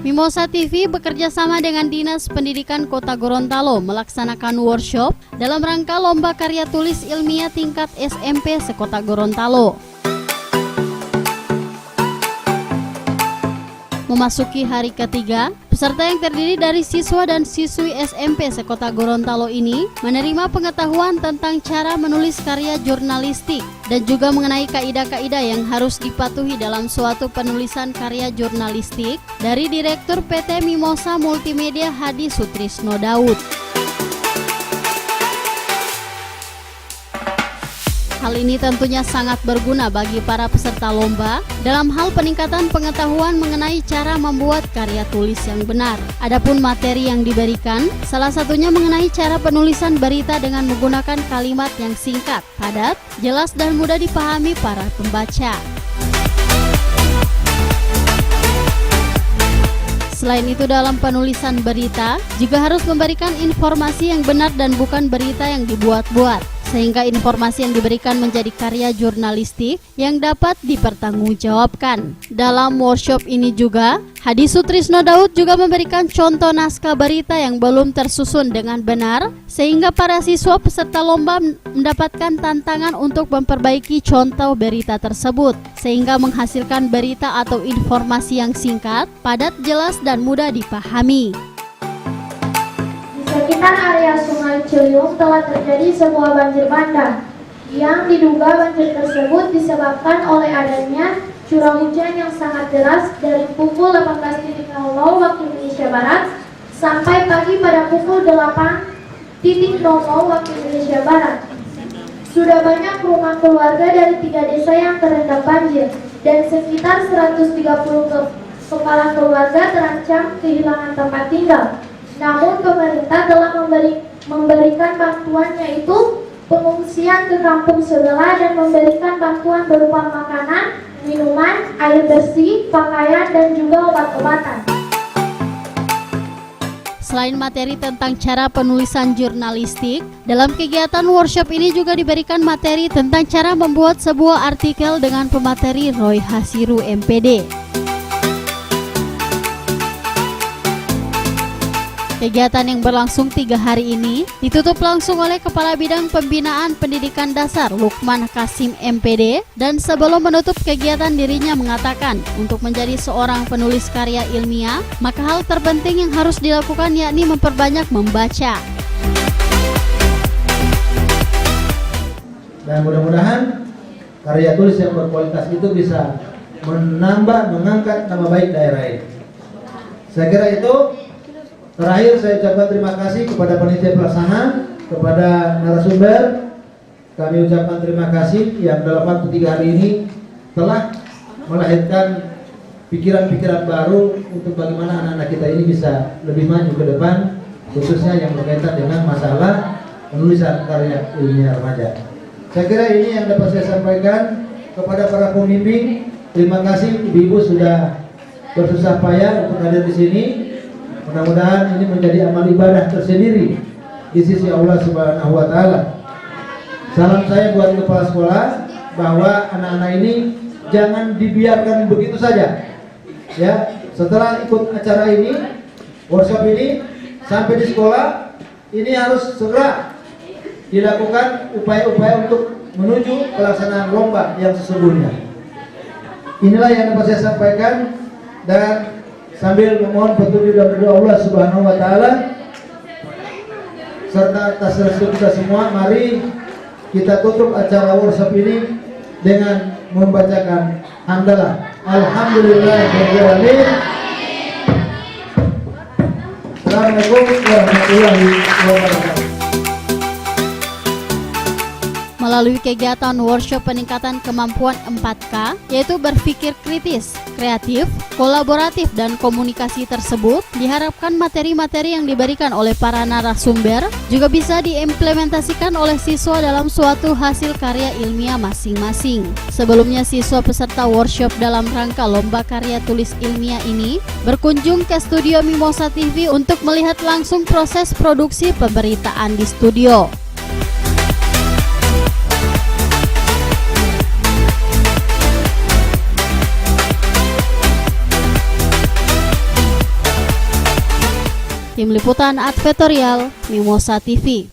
Mimosa TV bekerja sama dengan Dinas Pendidikan Kota Gorontalo melaksanakan workshop dalam rangka Lomba Karya Tulis Ilmiah tingkat SMP se-Kota Gorontalo. Memasuki hari ketiga, peserta yang terdiri dari siswa dan siswi SMP se-Kota Gorontalo ini menerima pengetahuan tentang cara menulis karya jurnalistik dan juga mengenai kaidah-kaidah yang harus dipatuhi dalam suatu penulisan karya jurnalistik dari Direktur PT Mimosa Multimedia Hadi Sutrisno Daud. Hal ini tentunya sangat berguna bagi para peserta lomba dalam hal peningkatan pengetahuan mengenai cara membuat karya tulis yang benar. Adapun materi yang diberikan, salah satunya mengenai cara penulisan berita dengan menggunakan kalimat yang singkat, padat, jelas dan mudah dipahami para pembaca. Selain itu, dalam penulisan berita juga harus memberikan informasi yang benar dan bukan berita yang dibuat-buat, sehingga informasi yang diberikan menjadi karya jurnalistik yang dapat dipertanggungjawabkan. Dalam workshop ini juga, Hadi Sutrisno Daud juga memberikan contoh naskah berita yang belum tersusun dengan benar, sehingga para siswa peserta lomba mendapatkan tantangan untuk memperbaiki contoh berita tersebut, sehingga menghasilkan berita atau informasi yang singkat, padat, jelas, dan mudah dipahami. Di sekitar area Sungai Ciliwung telah terjadi sebuah banjir bandang yang diduga banjir tersebut disebabkan oleh adanya curah hujan yang sangat deras dari pukul 18.00 waktu Indonesia Barat sampai pagi pada pukul 8.00 waktu Indonesia Barat. Sudah banyak rumah keluarga dari 3 desa yang terendam banjir dan sekitar 130 kepala keluarga terancam kehilangan tempat tinggal. Namun pemerintah telah memberikan bantuan, yaitu pengungsian ke kampung sebelah dan memberikan bantuan berupa makanan, minuman, air bersih, pakaian, dan juga obat-obatan. Selain materi tentang cara penulisan jurnalistik, dalam kegiatan workshop ini juga diberikan materi tentang cara membuat sebuah artikel dengan pemateri Roy Hasiru MPD. Kegiatan yang berlangsung 3 hari ini ditutup langsung oleh Kepala Bidang Pembinaan Pendidikan Dasar Lukman Kasim MPD, dan sebelum menutup kegiatan dirinya mengatakan untuk menjadi seorang penulis karya ilmiah, maka hal terpenting yang harus dilakukan yakni memperbanyak membaca. Dan mudah-mudahan karya tulis yang berkualitas itu bisa mengangkat nama baik daerah ini. Saya kira itu. Terakhir saya ucapkan terima kasih kepada panitia pelaksana, kepada narasumber. Kami ucapkan terima kasih yang dalam waktu 3 hari ini telah melahirkan pikiran-pikiran baru untuk bagaimana anak-anak kita ini bisa lebih maju ke depan, khususnya yang berkaitan dengan masalah penulisan karya ilmiah remaja. Saya kira ini yang dapat saya sampaikan kepada para pembimbing. Terima kasih ibu-ibu sudah bersusah payah untuk hadir di sini. Mudah-mudahan ini menjadi amal ibadah tersendiri di sisi Allah Subhanahu wa Ta'ala. Salam saya buat kepala sekolah bahwa anak-anak ini jangan dibiarkan begitu saja. Ya, setelah ikut acara ini, workshop ini, sampai di sekolah, ini harus segera dilakukan upaya-upaya untuk menuju pelaksanaan lomba yang sesungguhnya. Inilah yang dapat saya sampaikan, dan sambil memohon petunjuk dan berdoa Allah Subhanahu wa Ta'ala serta atas restu kita semua, mari kita tutup acara workshop ini dengan membacakan hamdalah. Alhamdulillahirabbil alamin. Assalamualaikum warahmatullahi wabarakatuh. Melalui kegiatan workshop peningkatan kemampuan 4K, yaitu berpikir kritis, kreatif, kolaboratif, dan komunikasi tersebut, diharapkan materi-materi yang diberikan oleh para narasumber juga bisa diimplementasikan oleh siswa dalam suatu hasil karya ilmiah masing-masing. Sebelumnya, siswa peserta workshop dalam rangka Lomba Karya Tulis Ilmiah ini berkunjung ke studio Mimosa TV untuk melihat langsung proses produksi pemberitaan di studio. Tim Liputan Advertorial Mimosa TV.